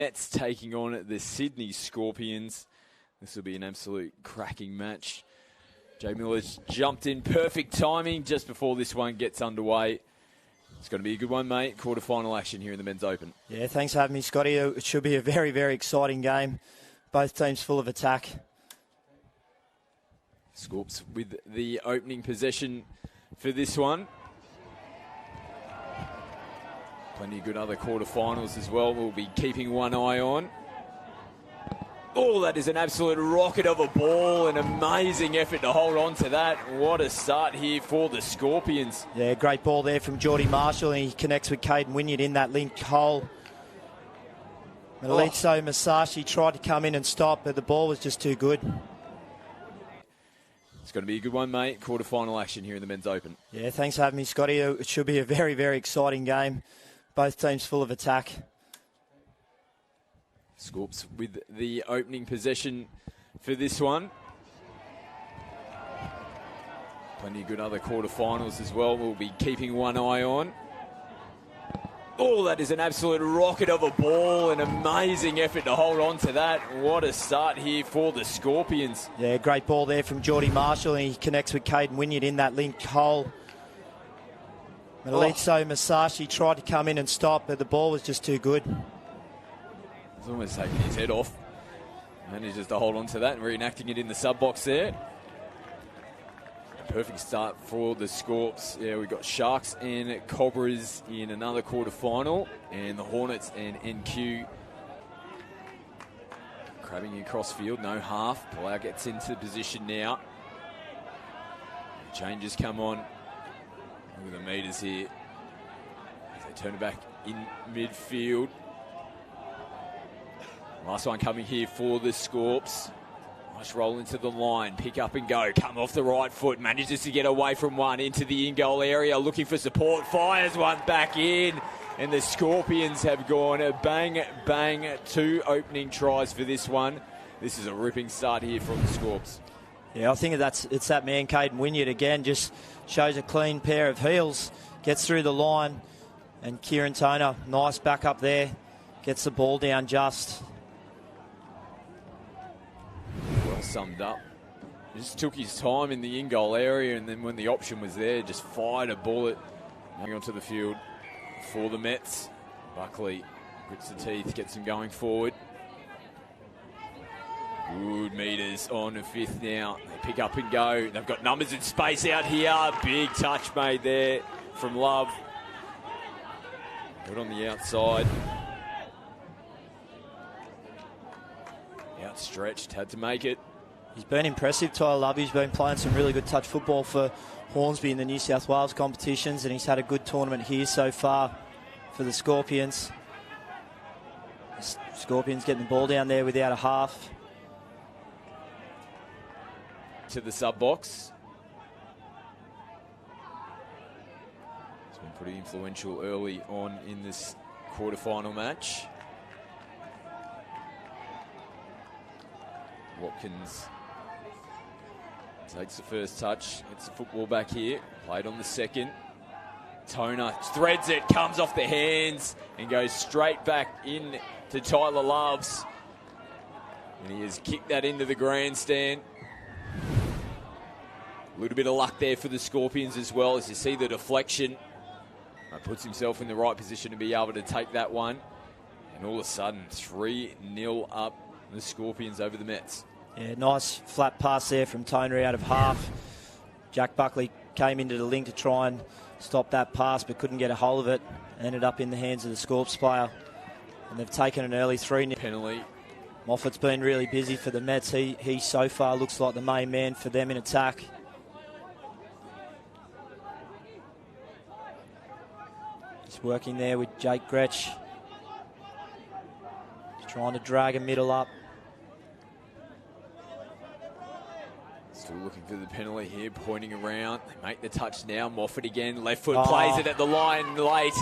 Mets taking on the Sydney Scorpions. This will be an absolute cracking match. Jay Miller's jumped in perfect timing just before this one gets underway. It's going to be a good one, mate. Quarterfinal action here in the Men's Open. Yeah, thanks for having me, Scotty. It should be a very, very exciting game. Both teams full of attack. Scorps with the opening possession for this one. Plenty of good other quarterfinals as well. We'll be keeping one eye on. Oh, that is an absolute rocket of a ball. An amazing effort to hold on to that. What a start here for the Scorpions. Yeah, great ball there from Geordie Marshall, and he connects with Caden Wynyard in that linked hole. Malitso Masashi tried to come in and stop, but the ball was just too good. It's going to be a good one, mate. Quarterfinal action here in the Men's Open. Yeah, thanks for having me, Scotty. It should be a very, very exciting game. Both teams full of attack. Scorps with the opening possession for this one. Plenty of good other quarterfinals as well. We'll be keeping one eye on. Oh, that is an absolute rocket of a ball. An amazing effort to hold on to that. What a start here for the Scorpions. Yeah, great ball there from Geordie Marshall, and he connects with Caden Wynyard in that linked hole. Malitso Masashi tried to come in and stop, but the ball was just too good. He's almost taking his head off. Manages to hold on to that and reenacting it in the sub box there. A perfect start for the Scorps. Yeah, we've got Sharks and Cobras in another quarterfinal, and the Hornets and NQ crabbing across field, no half. Palau gets into position now. Changes come on. Look at the meters here as they turn it back in midfield. Last one coming here for the Scorps. Nice roll into the line, pick up and go, come off the right foot, manages to get away from one into the in-goal area, looking for support, fires one back in, and the Scorpions have gone bang, bang, 2 opening tries for this one. This is a ripping start here from the Scorps. Yeah, I think it's that man, Caden Wynyard, again, just shows a clean pair of heels, gets through the line, and Kieran Toner, nice back up there, gets the ball down just. Well summed up. Just took his time in the in-goal area, and then when the option was there, just fired a bullet. Going onto the field for the Mets. Buckley grits the teeth, gets him going forward. Good meters on the 5th now. They pick up and go. They've got numbers in space out here. Big touch made there from Love. Good on the outside. Outstretched, had to make it. He's been impressive, Tyler Love. He's been playing some really good touch football for Hornsby in the New South Wales competitions, and he's had a good tournament here so far for the Scorpions. Scorpions getting the ball down there without a half. To the sub box. It's been pretty influential early on in this quarterfinal match. Watkins takes the first touch, gets the football back here, played on the second. Toner threads it, comes off the hands and goes straight back in to Tyler Loves. And he has kicked that into the grandstand. A little bit of luck there for the Scorpions as well, as you see the deflection. Puts himself in the right position to be able to take that one. And all of a sudden, 3-0 up the Scorpions over the Mets. Yeah, nice flat pass there from Toner out of half. Jack Buckley came into the link to try and stop that pass, but couldn't get a hold of it. Ended up in the hands of the Scorps player. And they've taken an early 3-0 penalty. Moffat's been really busy for the Mets. He so far looks like the main man for them in attack. Just working there with Jake Gretsch. Just trying to drag a middle up. Still looking for the penalty here, pointing around. They make the touch now. Moffat again, left foot, plays it at the line late.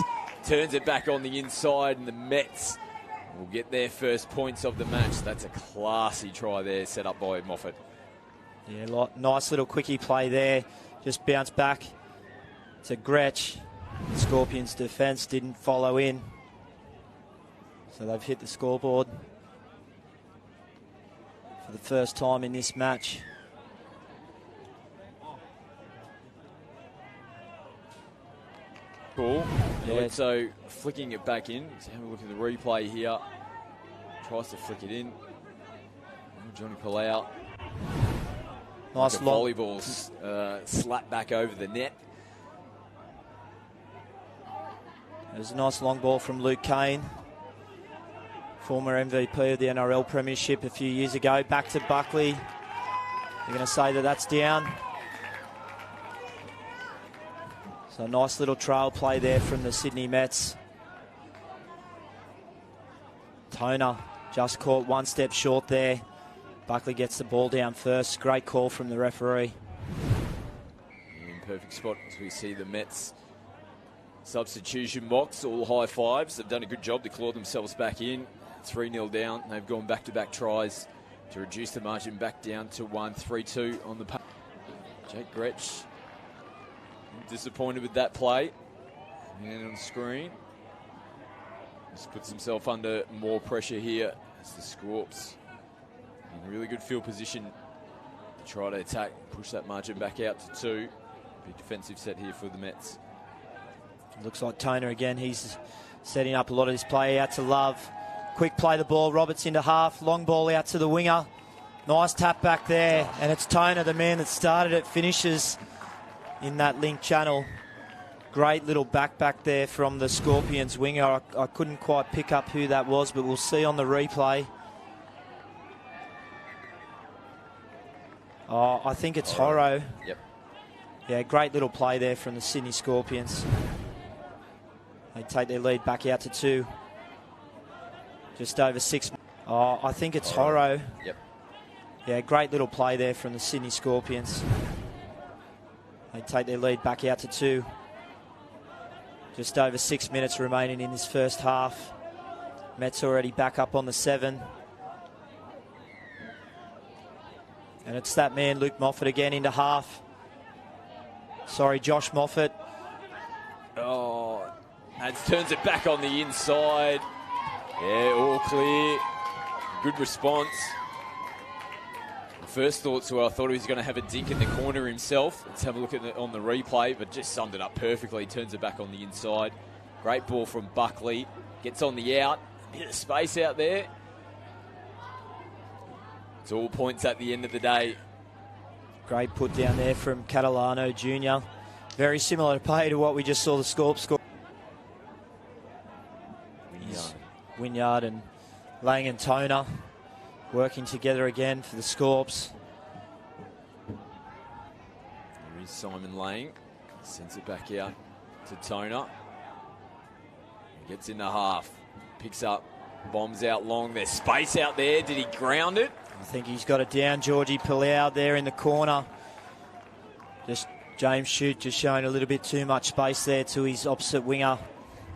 Turns it back on the inside, and the Mets will get their first points of the match. That's a classy try there, set up by Moffat. Yeah, nice little quickie play there. Just bounced back to Gretsch. The Scorpions' defence didn't follow in. So they've hit the scoreboard for the first time in this match. Ball. Yeah. So flicking it back in. Let's have a look at the replay here. Tries to flick it in. Johnny Palau. Nice like long volleyball slap back over the net. It was a nice long ball from Luke Kane, former MVP of the NRL Premiership a few years ago. Back to Buckley. They're going to say that that's down. So a nice little trail play there from the Sydney Mets. Toner just caught one step short there. Buckley gets the ball down first. Great call from the referee. In perfect spot as we see the Mets substitution box, all high fives. They've done a good job to claw themselves back in. 3-0 down. They've gone back-to-back tries to reduce the margin back down to 1, 3-2 on the pace. Jake Gretsch disappointed with that play. And on the screen, just puts himself under more pressure here as the Scorps in a really good field position to try to attack, push that margin back out to 2. Big defensive set here for the Mets. Looks like Toner again. He's setting up a lot of this play out to Love. Quick play the ball. Roberts into half. Long ball out to the winger. Nice tap back there. And it's Toner, the man that started it, finishes in that link channel. Great little back there from the Scorpions winger. I couldn't quite pick up who that was, but we'll see on the replay. Oh, I think it's Horro. Yep. Yeah, great little play there from the Sydney Scorpions. They take their lead back out to 2. Just over 6. Oh, I think it's Horro. Yep. Yeah, great little play there from the Sydney Scorpions. They take their lead back out to 2. Just over 6 minutes remaining in this first half. Mets already back up on the 7. And it's that man, Luke Moffat, again into half. Sorry, Josh Moffat. Oh, and turns it back on the inside. Yeah, all clear. Good response. The first thoughts were I thought he was going to have a dink in the corner himself. Let's have a look at on the replay, but just summed it up perfectly. Turns it back on the inside. Great ball from Buckley. Gets on the out. Bit of space out there. It's all points at the end of the day. Great put down there from Catalano Jr. Very similar to play to what we just saw the Scorps score. Wynyard and Lang and Toner working together again for the Scorps. There is Simon Lang. Sends it back out to Toner. Gets into half. Picks up. Bombs out long. There's space out there. Did he ground it? I think he's got it down. Georgie Palau there in the corner. Just James Shute just showing a little bit too much space there to his opposite winger.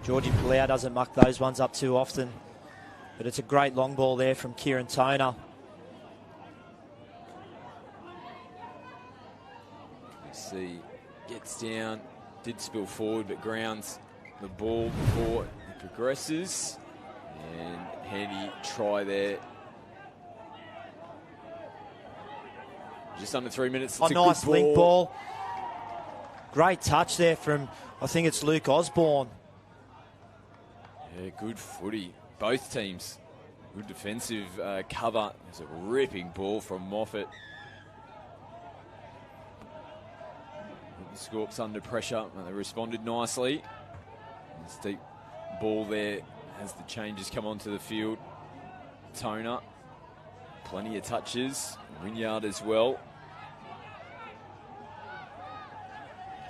Georgie Palau doesn't muck those ones up too often. But it's a great long ball there from Kieran Toner. Let's see. Gets down. Did spill forward, but grounds the ball before it progresses. And handy try there. Just under 3 minutes. It's a nice link ball. Great touch there from, I think it's Luke Osborne. Yeah, good footy. Both teams. Good defensive cover. There's a ripping ball from Moffat. The Scorps under pressure. They responded nicely. This deep ball there as the changes come onto the field. Toner. Plenty of touches. Wynyard as well.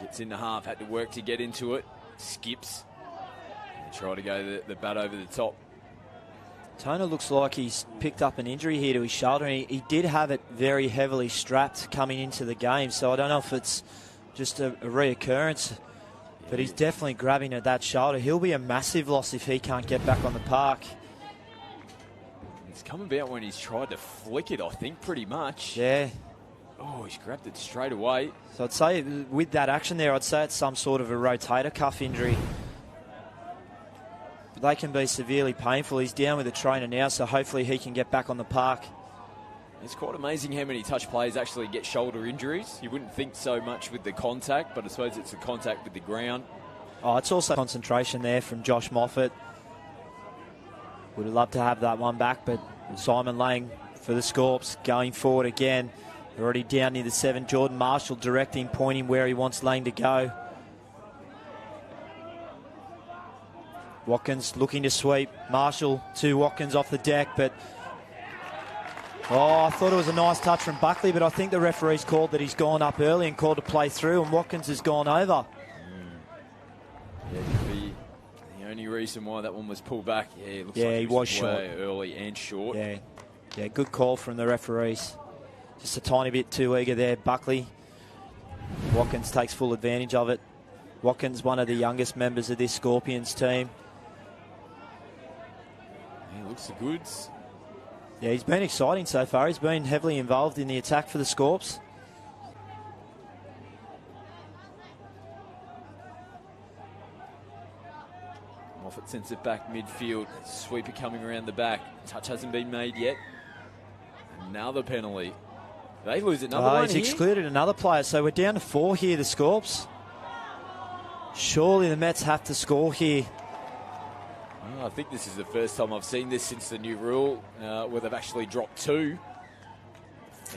Gets into half. Had to work to get into it. Skips. Try to go the bat over the top. Toner looks like he's picked up an injury here to his shoulder. And he did have it very heavily strapped coming into the game. So I don't know if it's just a reoccurrence. But he's definitely grabbing at that shoulder. He'll be a massive loss if he can't get back on the park. It's come about when he's tried to flick it, I think, pretty much. Yeah. Oh, he's grabbed it straight away. So I'd say with that action there, I'd say it's some sort of a rotator cuff injury. they can be severely painful. He's down with a trainer now, so hopefully he can get back on the park. It's quite amazing how many touch players actually get shoulder injuries. You wouldn't think so much with the contact, but I suppose it's the contact with the ground. Oh, it's also concentration there from Josh Moffat. Would have loved to have that one back, but Simon Lang for the Scorps going forward again. They're already down near the 7. Jordan Marshall directing, pointing where he wants Lang to go. Watkins looking to sweep. Marshall to Watkins off the deck, but I thought it was a nice touch from Buckley, but I think the referee's called that he's gone up early and called to play through, and Watkins has gone over. Yeah, could be the only reason why that one was pulled back. Yeah, it looks like he was short. Early and short. Yeah, good call from the referees. Just a tiny bit too eager there, Buckley. Watkins takes full advantage of it. Watkins, one of the youngest members of this Scorpions team. Yeah, looks the goods. Yeah, he's been exciting so far. He's been heavily involved in the attack for the Scorps. Moffat sends it back midfield. Sweeper coming around the back. Touch hasn't been made yet. Another penalty. They lose another one He's here? excluded another player, so we're down to 4 here, the Scorps. Surely the Mets have to score here. I think this is the first time I've seen this since the new rule, where they've actually dropped 2.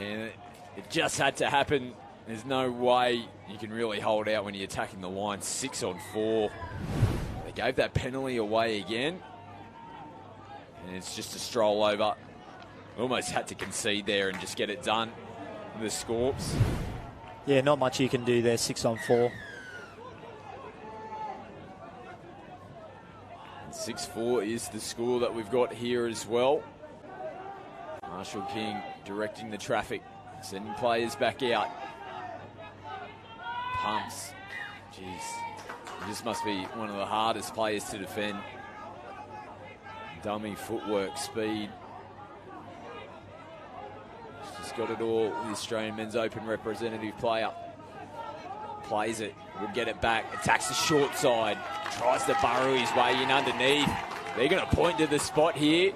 And it just had to happen. There's no way you can really hold out when you're attacking the line 6 on 4. They gave that penalty away again. And it's just a stroll over. Almost had to concede there and just get it done. The Scorps. Yeah, not much you can do there, 6 on 4. 6-4 is the score that we've got here as well. Marshall King directing the traffic, sending players back out. Pumps. Jeez. This must be one of the hardest players to defend. Dummy footwork, speed. She's got it all. The Australian Men's Open representative player. Plays it, will get it back, attacks the short side, tries to burrow his way in underneath. They're going to point to the spot here.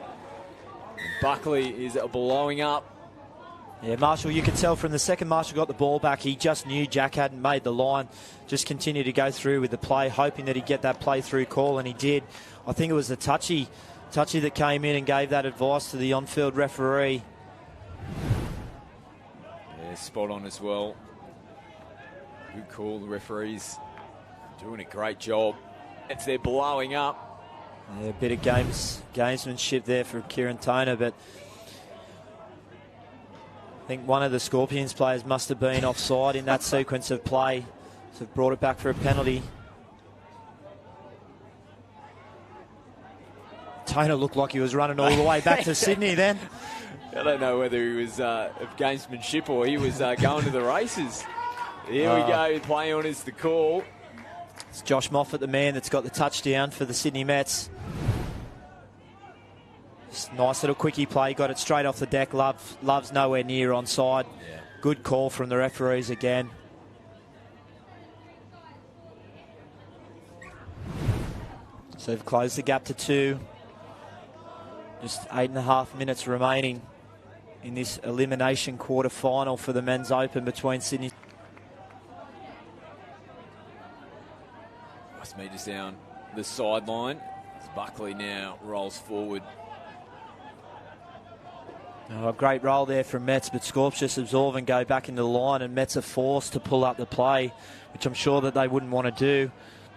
Buckley is blowing up. Yeah, Marshall, you could tell from the second Marshall got the ball back, he just knew Jack hadn't made the line. Just continued to go through with the play, hoping that he'd get that play-through call, and he did. I think it was the touchy that came in and gave that advice to the on-field referee. Yeah, spot on as well. Good call, the referees doing a great job. They're blowing up. Yeah, a bit of gamesmanship there for Kieran Toner, but I think one of the Scorpions players must have been offside in that sequence of play, so brought it back for a penalty. Toner looked like he was running all the way back to Sydney then. I don't know whether he was of gamesmanship or he was going to the races. Here we go, play on is the call. It's Josh Moffat, the man that's got the touchdown for the Sydney Mets. Just nice little quickie play, got it straight off the deck. Love's nowhere near onside. Yeah. Good call from the referees again. So they've closed the gap to 2. Just 8.5 minutes remaining in this elimination quarter final for the Men's Open between Sydney. Metres down the sideline. Buckley now rolls forward. A great roll there from Mets, but Scorps just absorb and go back into the line, and Mets are forced to pull up the play, which I'm sure that they wouldn't want to do.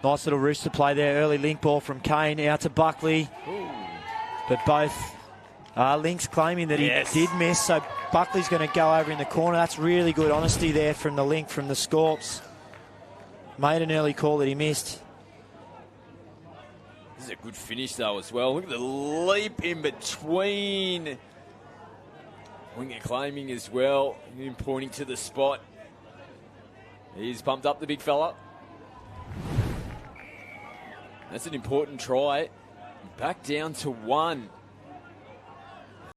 Nice little rooster play there. Early link ball from Kane out to Buckley. Ooh. But both links claiming that he did miss, so Buckley's going to go over in the corner. That's really good honesty there from the link from the Scorps. Made an early call that he missed. This is a good finish, though, as well. Look at the leap in between. Winger claiming as well. Him pointing to the spot. He's pumped up, the big fella. That's an important try. Back down to 1.